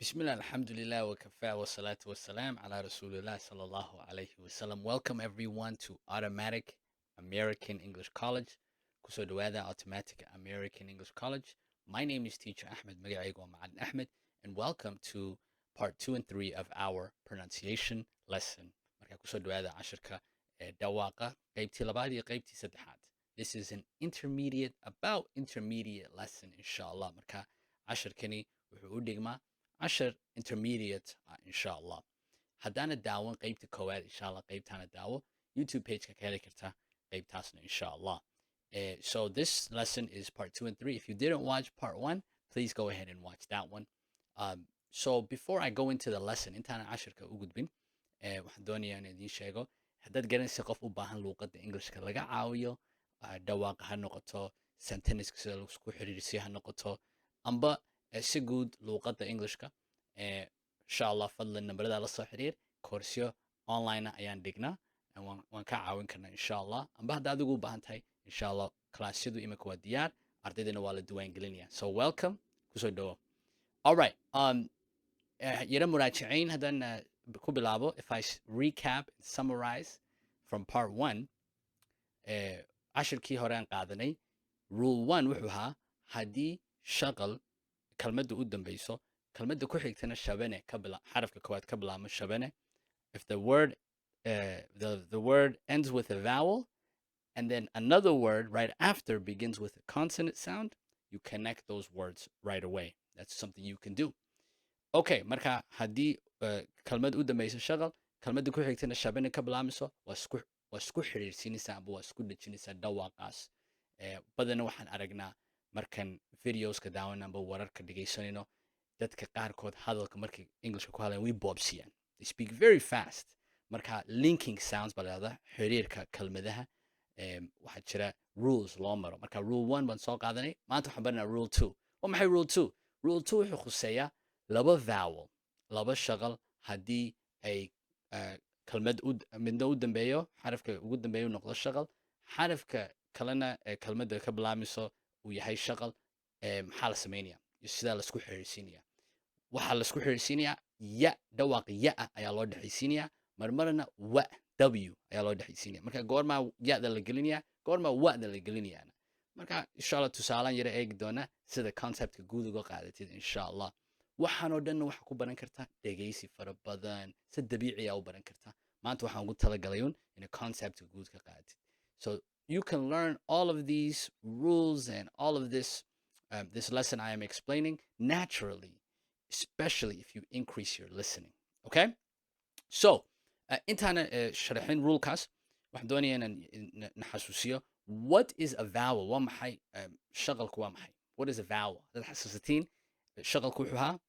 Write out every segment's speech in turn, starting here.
بسم الله الحمد لله وكفى والصلاة والسلام على رسول الله صلى الله عليه وسلم. Welcome everyone to Automatic American English College. kusoo dhawaada Automatic American English College. My name is Teacher Ahmed magacaygu waa Macalin Ahmed, and welcome to part 2 and 3 of our pronunciation lesson. Marka kusoo dhawaada cashirka dhawaaqa qaybtii labaad iyo qaybtii saddexaad. This is an about intermediate lesson inshallah. Marka cashirkani wuxuu u dhigmaa cashar intermediate inshallah. haddaana daawan qaybta koowaad inshallah qaybtaana daawo YouTube pageka ka heli karta qaybtaasna inshallah. So this lesson is part 2 and 3. If you didn't watch part 1, please go ahead and watch that one. So before I go into the lesson, intaana cashirka u gudbin, waxaan doonayaa in idiin sheego haddaad garanaysa qof u baahan luuqadda Englishka laga caawiyo, dhawaaqa ha noqoto, sentenceska sida laisku xiriirisiyo ha noqoto, amba si guud luuqadda Englishka, inshallah fadlan nambarada la soo xiriir. koorsyo online ayaan dhignaa, waan ka caawin karnaa inshallah. amba hadda adigu u baahan tahay inshallah classyadu imika waa diyaar, ardaydana waa la diiwaangelinaya. So welcome, kusoo dhawo. All right, yara muraajaciin haddaan ku bilaabo. If I recap and summarize from part 1, cashirkii hore aan qaadanay, rule 1 wuxuu ahaa haddii shaqal kalmadda u dambayso kalmadda ku xigtana shabane xarafka koowaad ka bilaabmo shabane. If the word the word ends with a vowel and then another word right after begins with a consonant sound, you connect those words right away. That's something you can do. Okay, marka haddii kalmad u dambayso shaqal kalmadda ku xigtana shabane ka bilaabmayso waa isku xiriirsinaysaa amba waa isku dhejinaysaa dhawaaqaas. Badana waxaan aragnaa markan videoska daawan amba wararka dhegaysanayno, dadka qaarkood hadalka markay Englishka ku hadlayaan way boobsiyaan. They speak very fast. Marka linking sounds baa lahahdaa xiriirka kalmadaha. Waxaa jira rules loo maro. Marka rule 1 baan soo qaadanay, maanta waxaan baranaa rule 2. Waa maxay rule 2? Rule 2 wuxuu khuseeyaa laba vowel, laba shaqal haddii ay kalmad midna u dambeeyo, xarafka ugu dambeeyo noqdo shaqal, xarafka kalena kalmadda ka bilaabmayso uu yahay shaqal, maxaa la sameynaya iyo sidaa laisku xiriirsiinaya. waxaa laisku xiriirsiinayaa ya, dhawaaq ya ayaa loo dhexaysiinayaa, marmarna wa w ayaa loo dhexaysiinaya. marka goormaa ya-da la gelinaya, goormaa wa-da la gelinayaana. marka inshallah tusaalaan yara eegi doona sida conceptka guud uga qaadatid inshallah. waxaanoo dhanna waxaa ku baran kartaa dhegaysi fara badan, si dabiici ah u baran kartaa. maanta waxaan ugu talagalayun in conceptka guud ka qaadatid. So you can learn all of these rules and all of this this lesson I am explaining naturally, especially if you increase your listening. Okay? So, intaana sharaxin rulekaas, waxaan doonayaa inaan naxasuusiyo what is a vowel. waa maxay shaqalku waa maxay? What is a vowel? Dad xasuusatiin shaqalku wuxuu ahaa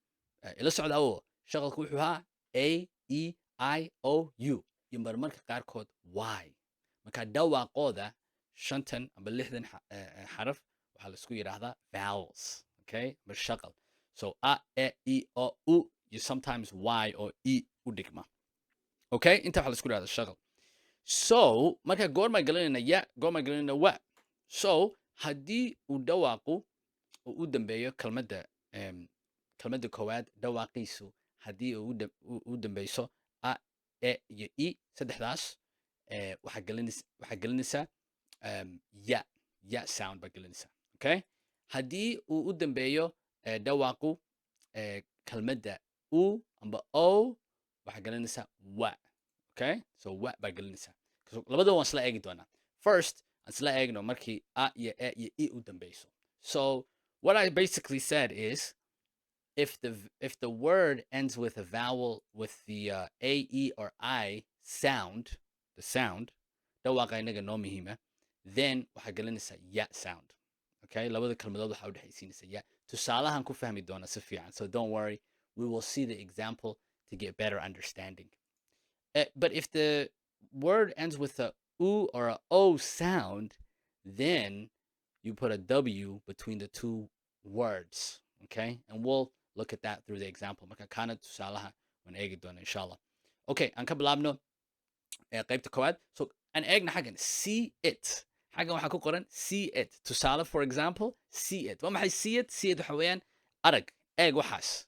ila socda oo shaqalku wuxuu ahaa a e i o u iyo marmarka qaarkood y. marka dhawaaqooda 50 amba 60 xaraf waxaa la isku yiraahdaa vowels. Okay? Amba shaqal. So a e o u, you sometimes y or e u dhigma. Okay? inta waxaa la isku yiraahdaa shaqal. So marka goorma gelinayna ya, goorma gelinayna wa. So haddii uu dhawaaqu u dambeeyo kalmadda koowaad, dhawaaqiisu haddii u dambayso a e iyo e, saddexdaas waxaa gelinaysaa ya sound baa gelinaysaa. Okay? haddii uu u dambeeyo dhawaaqu kalmadda u amba o, waxaa gelinaysaa wa. Okay? So wa baa gelinaysaa. labada waan isla eegi doonaa. First, aan isla eegno markii a iyo e iyo e u dambayso. So what I basically said is if the word ends with a vowel with the a, e, or I sound, the sound, dhawaaqa inaga noo muhiima, then waxaa gelinaysaa ya sound. Okay? labada kalmadood waxaa u dhexaysiinaysaa ya. tusaalahan ku fahmi doona si fiican. So don't worry, we will see the example to get better understanding. But if the word ends with a u or a o sound, then you put a w between the two words. Okay? And we'll look at that through the example. marka kana tusaalaha waan eegi doona inshallah. Okay, aan ka bilaabno qaybta koowaad. So aan eegna xaggan see it. xaggan waxaa ku qoran see it. tusaale, for example, see it. waa maxay see it? See it waxa weeyaan arag, eeg waxaas,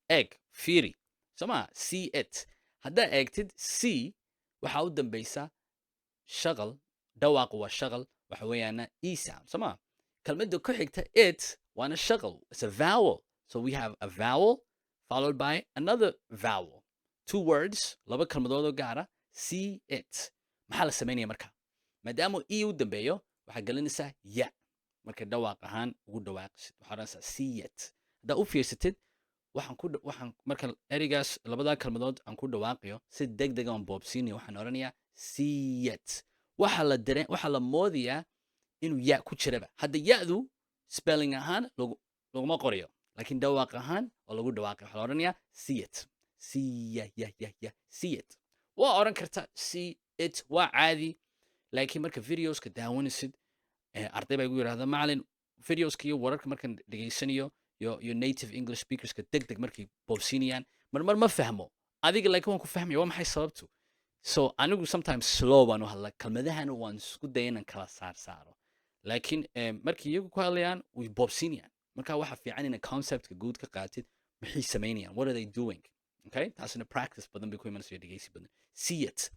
eeg, fiiri soma see it haddaa eegtid see waxaa u dambaysa shaqal dhawaaqu waa shaqal waxa weeyaana e sound soma kelmadda ku xigta it waana shaqal it's a vowel so we have a vowel followed by another vowel two words laba kelmadood oo gaara see it maxaa la samaynaya marka maadaama e u dambeeyo waxaa gelinaysaa ya marka dhawaaq ahaan ugu dhawaaqisid waxaa odhanaysaa see it haddaa u fiirsatid waxaan marka ereygaas labadaa kelmadood aan ku dhawaaqiyo si deg dega aan boobsiinayo waxaan odhanayaa see it waxaa la moodayaa inuu ya ku jiraba hadda ya-du spelling ahaan laguma qorayo laakiin dhawaaq ahaan oo lagu dhawaaqay waxaa la odhanayaa see it see it waa odhan karta see it waa caadi laakiin marka videoska daawanaysid arday baa igu yidhahda macalin videoska iyo wararka markaan dhegaysanayo iyo native english speakerska deg deg markay boobsiinayaan marmar ma fahmo adiga laakiin waan ku fahmaya waa maxay sababtu so anigu sometimes slow baan u hadla kelmadahana waan isku daya inaan kala saaro laakiin markii iyagu ku hadlayaan way boobsiinayaan marka waxa fiican ina conceptka guud ka qaatid maxay samaynayaan what are they doing okay taasina practice badan bay ku imanaysa dhegeysi badan see it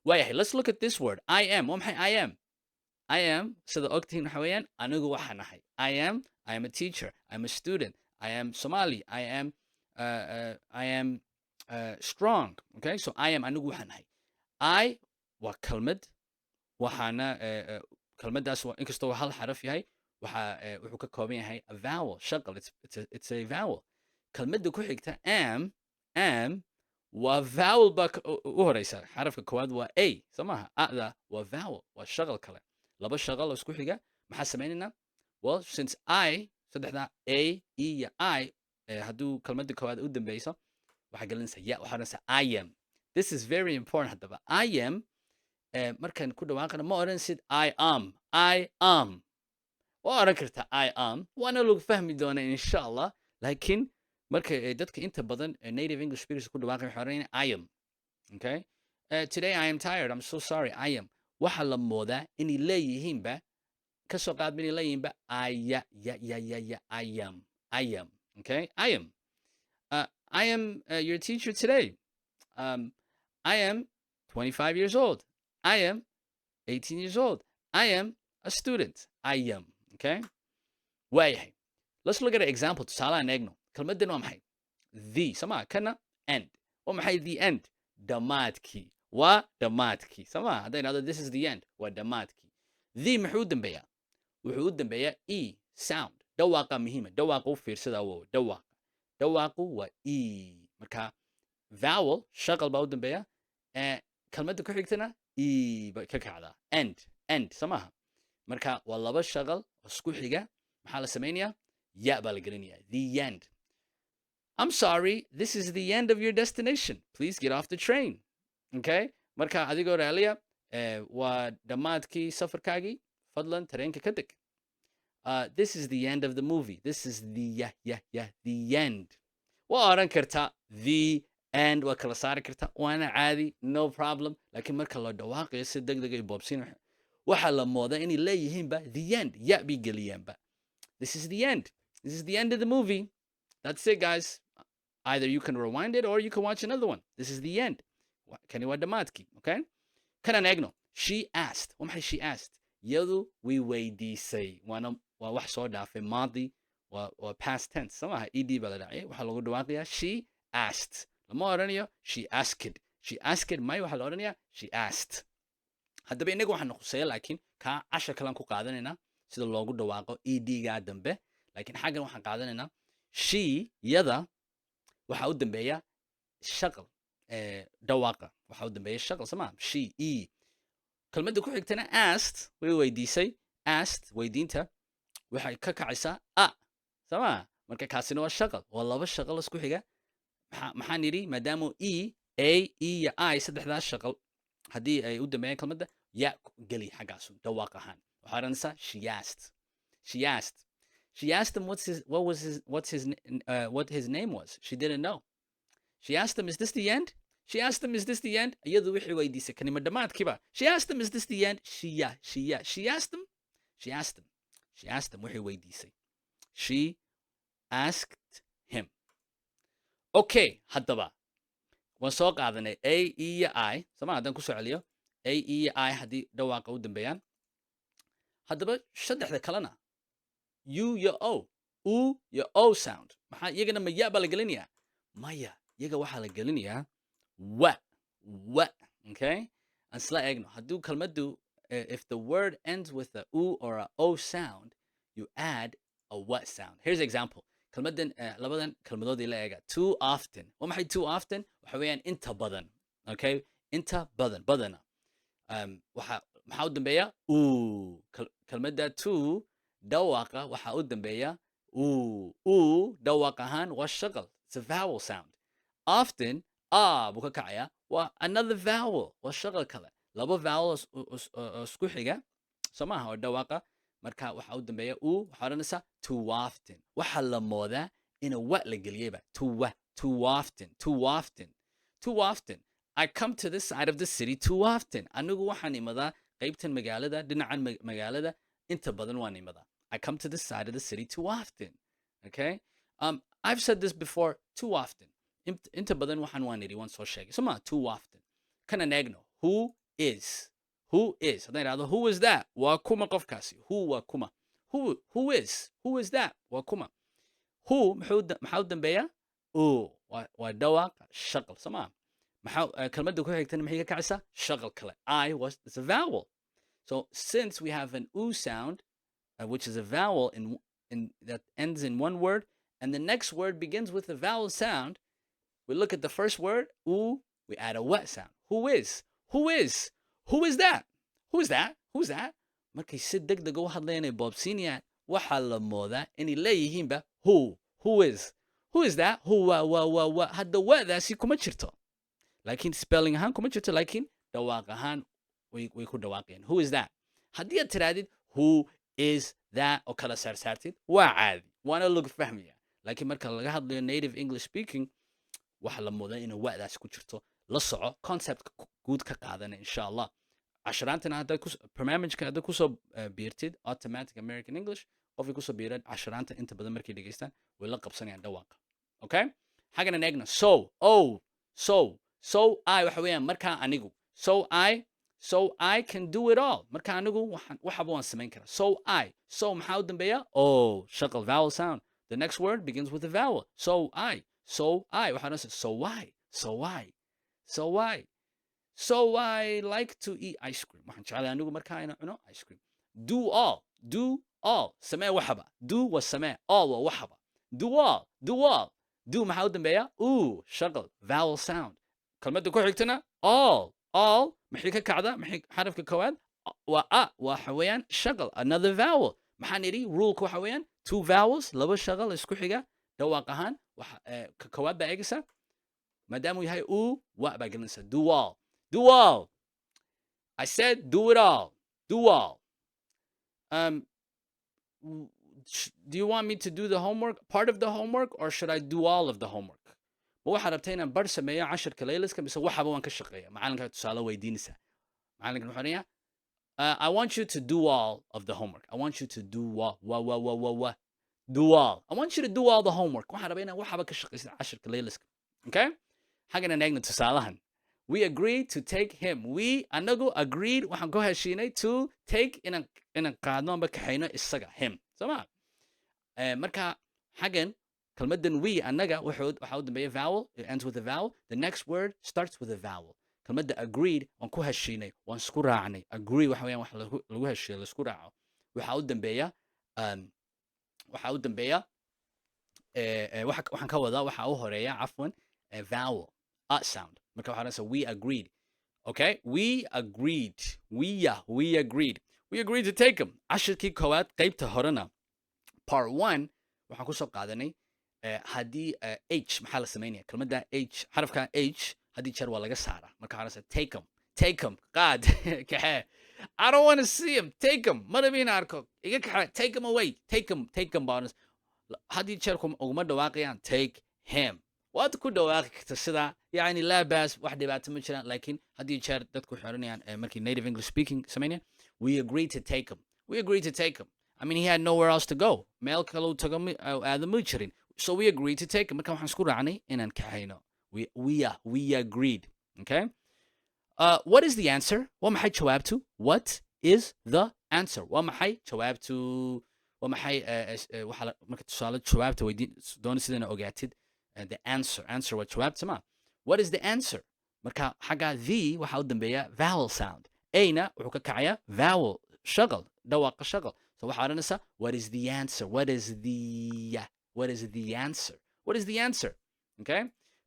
waayahay let's look at this word I am waa maxay I am sida ogtihiin waxa weeyaan anigu waxaan ahay I am a teacher I'm a student I am Somali I am strong okay so I am anigu waxaan ahay I waa kelmad waxaana kelmaddaas inkastoo hal xaraf yahay wuxuu ka kooban yahay a vowel shaqal it's a vowel kelmadda ku xigta am waa vowel baa u horeysa xarafka koowaad waa a soo maaha ada waa vowel waa shaqal kale laba shaqal oo isku xiga maxaa samaynaynaa well since I saddexda a e iyo I hadduu kelmadda koowaad u dambeyso waxaa gelinaysa ya waxaa odhanaysa I am this is very important haddaba I am markaan ku dhawaaqana ma odhansid I am waa odhan karta I am waana lagu fahmi doonaa insha allah laakiin marka dadka inta badan native english speakers ku dhawaaqay waxay odhanayaan I am okay today I am tired I'm so sorry I am waxaa la moodaa inay leeyihiinba kasoo qaad inay leeyihiinba I am okay I am your teacher today I am 25 years old I am 18 years old I am a student I am okay waayahay let's look at an example tusaale aan eegno kelmaddan waa maxay the sama kana end waa maxay the end dhammaadkii waa dhammaadkii sama hadday idhahdo this is the end waa dhammaadkii the muxuu u dambeeyaa wuxuu u dambeeyaa e sound dhawaaqa muhiima dhawaaqa u fiirsada awow dhawaaqu waa e marka vowel shaqal baa u dambeeya kelmadda ku xigtana e ba ka kacdaa end samaha marka waa laba shaqal oo isku xiga maxaa la samaynayaa ya baa la gelinayaa the end I'm sorry this is the end of your destination please get off the train okay marka adigoo raaliya waa dhammaadkii safarkaagii fadlan tareenka ka deg this is the end of the movie this is the the end waa odhan kartaa the end waa kala saari kartaa waana caadi no problem laakiin marka la dhawaaqayo si deg deg ay boobsiin waxaa la moodaa inay leeyihiinba the end ya bay geliyaanba this is the end of the movie that's it guys either you can rewind it or you can watch another one this is the end kani waa dhammaadkii okay kanaan eegno she asked waa maxay she asked iyadu way weydiisay waa wax soo dhaafay maadi waa past tense soo maaha ed baa la dhacay waxaa lagu dhawaaqayaa she asked lama odhanayo she asked may waxaa la odhanayaa she asked haddaba innaga waxaan khuseeya laakiin kaa cashar kalaan ku qaadanaynaa sida loogu dhawaaqo edgaa dambe laakiin xaggan waxaan qaadanaynaa she yada waxaa u dambeeya shaqal dhawaaqa waxaa u dambeeya shaqal soma she e kelmadda ku xigtana asked way weydiisay asked weydiinta waxay ka kacaysaa a soma marka kaasina waa shaqal waa laba shaqal isku xiga maxaan yidhi maadaama a iyo I saddexdaas shaqal haddii ay u dambeeyaan kelmadda ya geli xaggaasu dhawaaq ahaan waxaa odhanaysaa she asked him what his name was she didn't know she asked him is this the end iyadu wixii weydiisay kanima dhammaadkiiba she asked him is this the end she asked him wixii weydiisay she asked him okay haddaba waan soo qaadanay a e iyo I sama haddaan ku soo celiyo a e iyo I haddii dhawaaqa u dambeeyaan haddaba saddexda kalena u iyo o u iyo o sound maxaa iyagana ma ya baa la gelinayaa maya iyaga waxaa la gelinayaa wa wa okay aan isla eegno hadduu kelmaddu if the word ends with a u or a o sound you add a what sound here's an example kelmaddan labadan kelmadoodii la eega too often waa maxay too often waxa weeyaan inta badan okay inta badan badana maxaa u dambeeya kelmadda too dhawaaqa waxaa u dambeeya dhawaaq ahaan waa shaqal it's a vowel sound often buu ka kacaya waa another vowel waa shaqal kale laba vowel isku xiga soo maaha oo dhawaaqa marka waxaa u dambeeya waxaa odhanaysaa too often waxaa la moodaa ina wa la geliyeyba too often I come to this side of the city too often anigu waxaan imadaa qaybtan magaalada dhinacan magaalada inta badan waan imadaa I come to this side of the city too often okay I've said this before too often inta badan waxaan waan idhi waan soo sheegay soo maa too often kana neegno who is haddaan idhahdo who is that waa kuma qofkaasi who waa kuma who is that waa kuma who maxaa u dambeeya waa dhawaaqa shaqal soo maa maxaa kelmadda ku xigtana maxay ka kacaysaa shaqal kale it's a vowel so since we have an sound which is a vowel in that ends in one word and the next word begins with a vowel sound we look at the first word we add a what sound who is that markay si degdeg u hadlayaan ay boobsiinayaan waxaa la moodaa inay leeyihiinba who is that wa hadda wadaasi kuma jirto laakiin spelling ahaan kuma jirto laakiin dhawaaq ahaan way ku dhawaaqayaan who is that haddii aad tirahdid who is that oo kala saarsaartid waa caadi waana lagu fahmaya laakiin marka laga hadlayo native english speaking waxaa la moodaa inay wadaasi ku jirto la soco concept guud ka qaadana insha allah casharaantana barnaamijka haddaad kusoo biirtid automatic american english qofkii kusoo biira casharaanta inta badan markay dhegeystaan way la qabsanayaan dhawaaqa okay xaggana eegna so I waxa weeyaan markaa anigu so I can do it all marka anigu waxaba waan samayn karaa so maxaa u dambeeya shaqal vowel sound the next word begins with a vowel so I waxaa odhanaysa so I like to eat ice cream waxaan jeclay anigu markaa ina cuno ice cream do all samee waxaba do wa samee all wa waxaba do all do maxaa u dambeeya shaqal vowel sound kelmadda ku xigtana all maxay ka kacda maxay xarafka koowaad waa waxa weeyaan shaqal another vowel maxaan idhi ruleka waxa weeyaan two vowels laba shaqal isku xiga dhawaaq ahaan ka koowaad baa eegaysa maadaamuu yahay wa baa gelinaysa do all I said do it all do you want me to do the homework part of the homework or should I do all of the homework ma waxaad rabta inaan bar sameeyo cashirka layliska mise waxaba waan ka shaqeeya macalinka tusaale weydiinaysa macalinkan wuxuu odhanayaa I want you to do all of the homework I want you to do do all I want you to do all the homework waxaan rabaa inaan waxaba ka shaqeysid cashirka layliska okay xaggana eegna tusaalahan we agreed to take him we anagu agreed waxaan ku heshiinay to take inaan qaadno amba kaxayno isaga him soma marka xaggan kalmadan we anaga waxaa u dambeeya vowel it ends with a vowel the next word starts with a vowel kalmadda agreed waan ku heshiinay waan isku raacnay agree waxa weeyaan wax lagu heshiiyo la isku raaco waxaa u dambeeya waxaan ka wadaa waxaa u horeeya cafwan vowel sound marka waxaa odhanaysa we agreed okay we agreed to take them cashirkii koowaad qaybta horena part 1 waxaan kusoo qaadanay haddii h maxaa la samaynaya kelmadda h xarafka h haddii jeer waa laga saaraa marka waxaa odhanaysa take them qaad kaxee I don't want to see him take them madabi in arko iga kaxee take them away take them baa haddii jeer uguma dhawaaqayaan take him waad ku dhawaaqi karta sida yani laa baas wax dhibaato ma jiraan laakiin haddii jeer dadku xooranayaan markii native english speaking samaynayaan we agreed to take him I mean he had nowhere else to go meel kale uu tago aada ma jirin So we agreed to take marka waxaan isku raacnay inaan kaxayno. We agreed. Okay? What is the answer? Waa maxay jawaabtu? What is the answer? Waa maxay jawaabtu? Waa maxay waxa marka tusaale jawaabta weydiin doona sidana ogaatid the answer. Answer waa jawaabta ma. What is the answer? Marka xagga the waxa u dambeeya vowel sound. A-na wuxuu ka kacayaa vowel shaqal dhawaaqa shaqal. So waxa odhanaysaa what is the answer? What is the answer? What is the answer? Okay?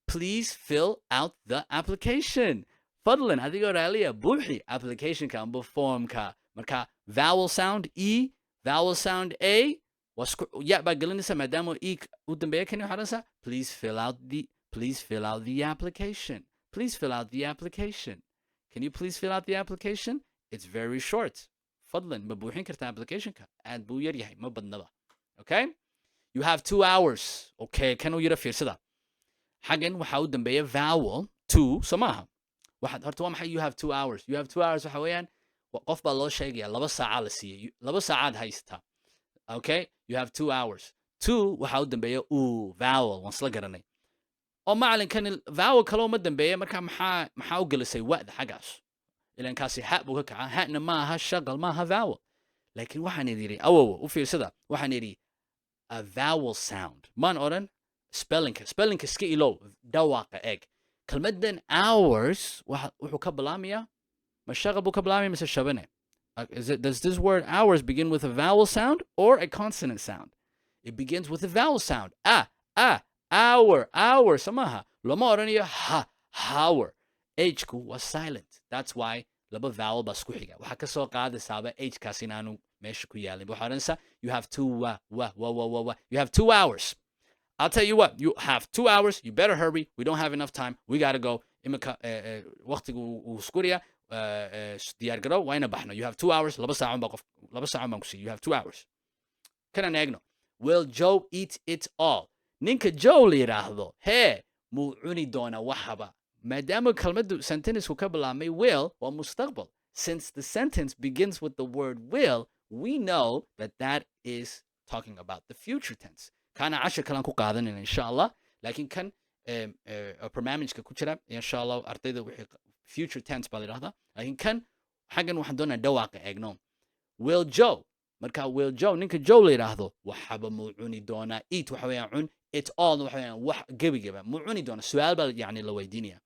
Please fill out the application. Fadlan adigoo raaliya buuxi applicationka amba formka. Marka vowel sound E, vowel sound A, ya baa gelinaysa maadaama E u dambeeya kan waxaa odhanaysaa please fill out the application. Please fill out the application. Can you please fill out the application? It's very short. Fadlan ma buuxin kartaa applicationka aad buu yar yahay ma badnaba. Okay? You have 2 hours. Okay, kan u yara fiirsada. Xagan waxa u dambeeya vowel 2 soo maaha. Waxaad horta waa maxay you have 2 hours. You have 2 hours waxa weeyaan qof baa loo sheegaya 2 saaca la siiyay 2 saacaad haysta. Okay? You have 2 hours. 2 waxa u dambeeya vowel waan isla garanay. oo macalinkan vowel kaloo ma dambeeya marka maxaa u gelisay wa'da xagaas ilan kaasi ha buu ka kaca hana maaha shaqal maaha vowel laakiin waxaan idiri awow u fiirsada waxaan idhi a vowel sound man oran spellingka iska ilow dhawaaqa eeg kelmadan hours wuxuu ka bilaamayaa ma shaqal buu ka bilaamaya mise shabane does this word hours begin with a vowel sound or a consonant sound? It begins with a vowel sound. Hour samaha lama oranayo hour h-ku was silent. That's why laba vowel baa isku xiga waxa ka soo qaadaysaaba h-kaas inaanu meesha ku yaalin waxa oranaysaa you have 2 you have 2 hours. I'll tell you what, you have 2 hours, you better hurry, we don't have enough time, we gotta go. Imika waqtigu uu iskuriya diyaar garow waa ina baxno. You have 2 hours, laba saac baan ku siiyo. You have 2 hours. Kanaan eegno. Will Joe eat it all? Ninka Joe la yiraahdo hee muu cuni doona waxaba maadaama kelmaddu sentenceku ka bilaabmay will waa mustaqbal. Since the sentence begins with the word will, we know that is talking about the future tense. Kana cashar kalaan ku qaadanayna insha Allah laakiin kan barnaamijka ku jira insha Allah ardayda wixii future tense baa la yiraahdaa laakiin kan xagan waxaan doonaa dhawaaqa eegno. Will Joe marka will Joe ninka Joe la yiraahdo waxaba muu cuni doona eat waxa weeyaan cun it all waxa weeyaan wax gebigaba muu cuni doona su'aal baa yani la weydiinaya.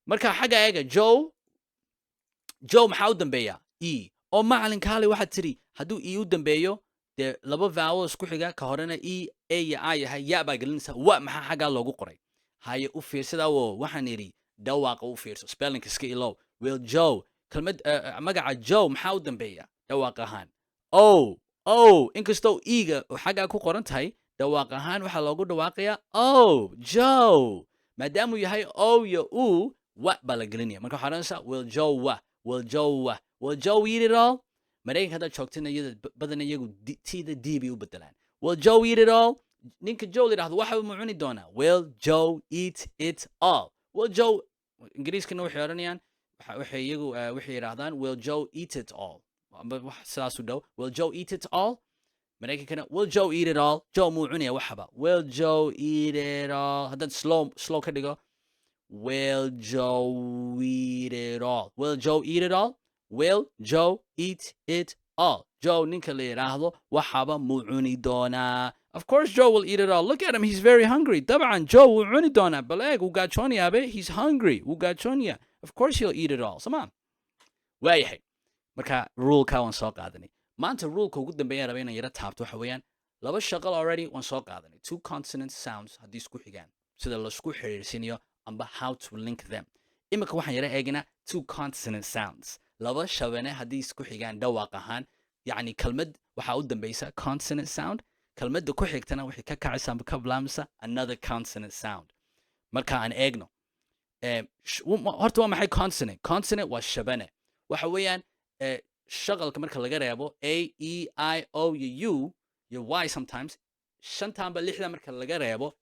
Marka xaga eega Joe maxaa u dambeeya e oo macalin kaale waxa tiri hadduu e u dambeeyo dee laba vowel isku xiga ka horena e a iyo a yahay ya baa gelinaysa wa maxaa xagaa loogu qoray haye u fiirsada wo waxaan idhi dhawaaqa u fiirso spelling iska ilow. Will Joe kelmad magaca Joe maxaa u dambeeya dhawaaq ahaan inkastoo e-ga xagaa ku qoran tahay dhawaaq ahaan waxaa loogu dhawaaqayaa Joe maadaamuu yahay iyo wa baa la gelinaya marka waxaa odhanaysaa will Joe eat it all? Maraykanka haddaad joogtina badan iyagu tida d bay u bedelaan. Will Joe eat it all? Ninka Joe la yidhahdo waxa mu cuni doonaa will Joe eat it all? Will Joe ingiriiskana waxay odhanayaan waxay iyagu waxay yidhahdaan will Joe eat it all? sidaasu dhow will Joe eat it all? Maraykankana will Joe eat it all? Joe muu cunaya waxaba will Joe eat it all? Haddaad slow ka dhigo will Joe eat it all? Will Joe eat it all? Will Joe eat it all? Joe ninka la yiraahdo waxaba muu cuni doonaa. Of course Joe will eat it all. Look at him, he's very hungry. طبعا Joe wuu cuni doonaa bal eeg wuu gaajoonaya be he's hungry wuu gaajoonaya. Of course he'll eat it all. Samaan waayahay marka ruleka waan soo qaadanay maanta ruleka ugu dambeeya raba inaan yara taabto waxa weeyaan laba shaqal already waan soo qaadanay 2 consonant sounds haddii isku xigaan sida laisku xiriirsinayo amba how to link them. Imika waxaan yara eegnaa 2 consonant sounds laba shabane haddii isku xigaan dhawaaq ahaan yacni kelmad waxaa u dambeysa consonant sound kelmadda ku xigtana waxay ka kacaysa amba ka bilaamisa another consonant sound. Marka aan eegno horta waa maxay consonant waa shabane waxa weeyaan shaqalka marka laga reebo a e I o iyo u iyo y sometimes shantaanba lixda marka laga reebo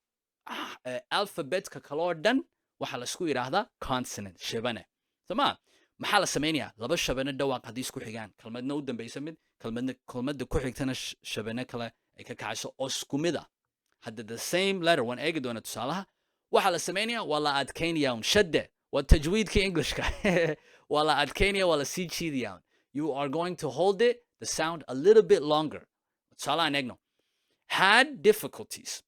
alphabetka kaloo dhan waxaa laisku yidhaahdaa consonant shabane soma maxaa la samaynayaa laba shabane dhawaaq haddii isku xigaan kelmadna u dambeysa mid kelmadda ku xigtana shabane kale ay ka kacayso oo isku mid ah hadda the same letter waan eegi doona tusaalaha waxaa la sameynaya waa la adkeynaya un shadde waa tajwiidka englishka waa la adkeynaya waa la sii jiidaya un you are going to hold it the sound a little bit longer tusaalahan eegno had difficulties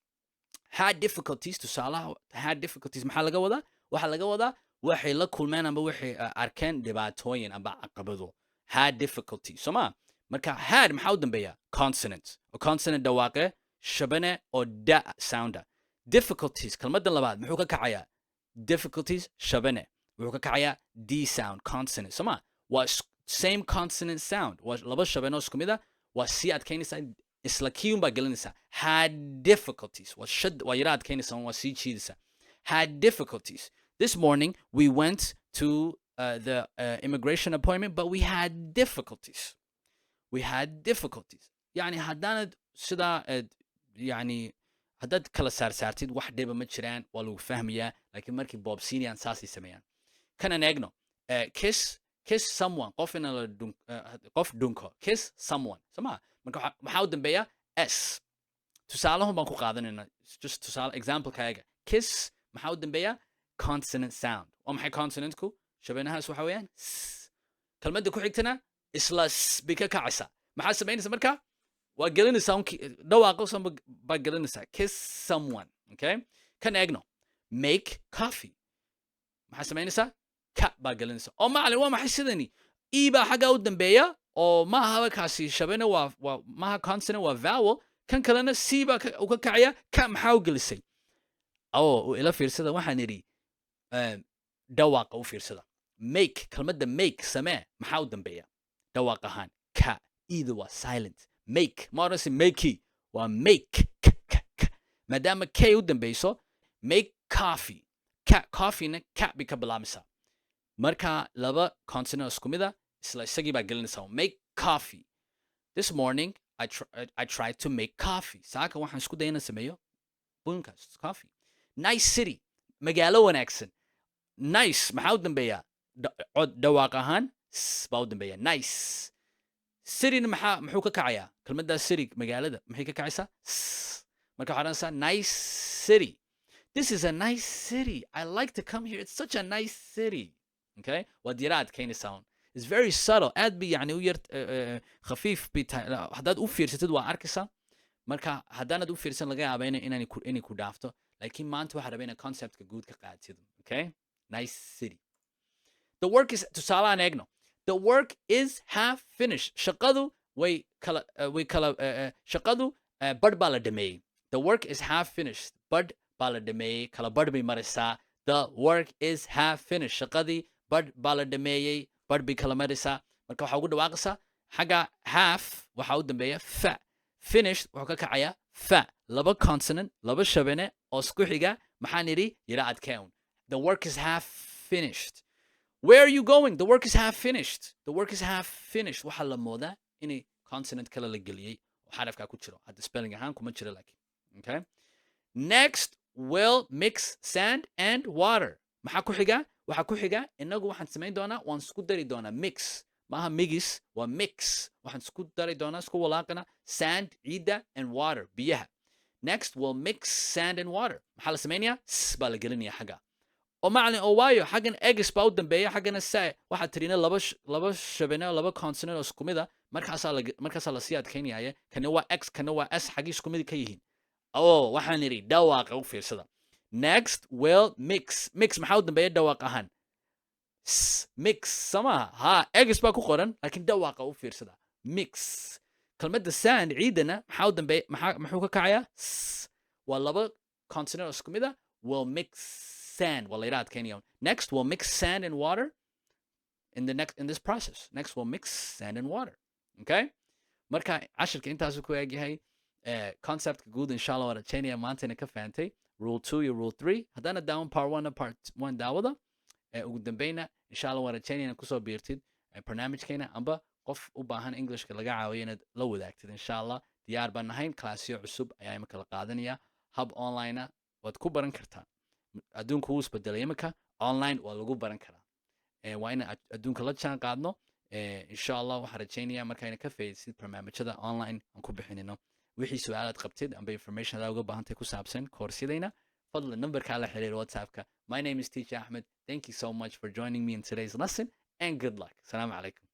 tusaalaha had difficulties maxaa laga wadaa waxaa laga wadaa waxay la kulmeen amba waxay arkeen dhibaatooyin amba caqabado had difficulties soma marka had maxaa u dambeeya consonant oo consonant dhawaaqe shabane oo da sounda difficulties kalmadan labaad muxuu ka kacayaa difficulties shabane wuxuu ka kacayaa d sound consonant soma waa same consonant sound waa laba shabane oo isku mid ah waa sii adkeynaysaa isla kii unbaa gelinaysaa had difficulties waa yara adkeynaysaa waa sii jiidaysaa had difficulties this morning we went to the immigration appointment but we had difficulties yani haddaanad sidaa yani haddaad kala saarsaartid wax dhiba ma jiraan waa lagu fahmayaa laakiin markii boobsiinayaan saasay sameeyaan kanan eegno kiss someone qof ina la qof dhunko kiss someone somaa marka maxaa u dambeeya s tusaalahun baan ku qaadanayna just tusaale examplekaaga kiss maxaa u dambeeya consonant sound waa maxay consonantku shabanahaas waxa weeyaan kalmadda ku xigtana isla bay ka kacaysa maxaa samaynaysa marka waa gelinaysaa dhawaaqo baa gelinaysaa kiss someone okay kan eegno make coffee maxaa samaynaysaa ka baa gelinaysaa oo macalin waa maxay sidani e baa xaggaa u dambeeya oo maaha kaasi shabana waa maaha consonant waa vowel kan kalena c baa u ka kacaya ka maxaa u gelisay oo ila fiirsada waxaan idhi dhawaaqa u fiirsada make kalmadda make samee maxaa u dambeeya dhawaaq ahaan ka either waa silent make ma odhanaysa makey waa make maadaama k u dambeyso make coffee coffeena ka bay ka bilaabmaysaa marka laba consonant isku mid ah isla isagii baa gelinaysaa make coffee this morning I tried to make coffee saaka waxaan isku dayana sameeyo bunkaas coffee nice city magaalo wanaagsan nice maxaa u dambeeya dhawaaq ahaan baa u dambeeya nice cityna muxuu ka kacayaa kalmaddaa city magaalada maxay ka kacaysaa marka waxaa odhanaysaa nice city this is a nice city I like to come here it's such a nice city okay waad yara adkeynaysaa it's very subtle aad bi yani u yar khafiif bi haddaad u fiirsatid waa arkaysaa marka haddaanad u fiirsan laga yaaba inay ku dhaafto laakiin maanta waxaa raba inaa conceptka guud ka qaatid okay nice city the work is tusaaleaan eegno the work is half finished shaqadu way kala shaqadu badh baa la dhameeyey the work is half finished badh baa la dhameeyey kala badh bay maraysaa the work is half finished shaqadii badh baa la dhameeyey badh bay kala maraysaa marka waxaa ugu dhawaaqaysaa xagga half waxaa u dambeeya fa finished wuxuu ka kacayaa fa laba consonant laba shabane oo isku xiga maxaan idhi yara adkeyn the work is half finished where are you going the work is half finished the work is half finished waxaa la moodaa inay consonant kale la geliyey oo xarafkaa ku jiro hadda spelling ahaan kuma jiro laakiin okay next we'll mix sand and water maxaa ku xiga waxaa ku xiga inagu waxaan samayn doonaa waan isku dari doonaa mix maaha migis waa mix waxaan isku dari doonaa isku walaaqana sand ciidda and water biyaha next we'll mix sand and water maxaa la samaynayaa baa la gelinaya xagga oo macalin oo waayo xaggan eggs baa u dambeeya xaggana sa waxaa tirina laba shabane laba consonant oo isku mid a markaasaa lasii adkeynayaaye kana waa x kana waa s xaggii isku mid ka yihiin oo waxaan idhi dhawaaqa u fiirsada next we'll mix maxaa u dambeeya dhawaaq ahaan mix samaha ha eggs baa ku qoran laakiin dhawaaqa u fiirsada mix kalmadda sand ciidana maxaa u dambeeya muxuu ka kacayaa waa laba consonant oo isku mid a we'll mix sand well later adkeynaya next we'll mix sand and water in this process next we'll mix sand and water okay marka cashirka intaasu ku eegyahay conceptka guud insha allah waa rajaynaya maantayna ka fahantay rule 2 iyo rule 3 haddaana daawan part 1 part 1 daawada ugu dambeyna insha allah waa rajaynaya inaad kusoo biirtid barnaamijkeena amba qof u baahan englishka laga caawiyo inaad la wadaagtid insha allah diyaar baan nahayn classyo cusub ayaa imika la qaadanaya hub online waad ku baran kartaa adduunka wuu isbedelay imika online waa lagu baran karaa waa in adduunka la jaan qaadno insha allah waxaan rajaynaya markayna ka faa'iidaysid barnaamijyada online aan ku bixinino wixii su'aalaad qabtid amba information adaa uga baahantahay ku saabsan koorsyadayna fadlan numberkaa la xiriir whatsappka. My name is Teacher Ahmed. Thank you so much for joining me in today's lesson and good luck. Assalamu alaikum.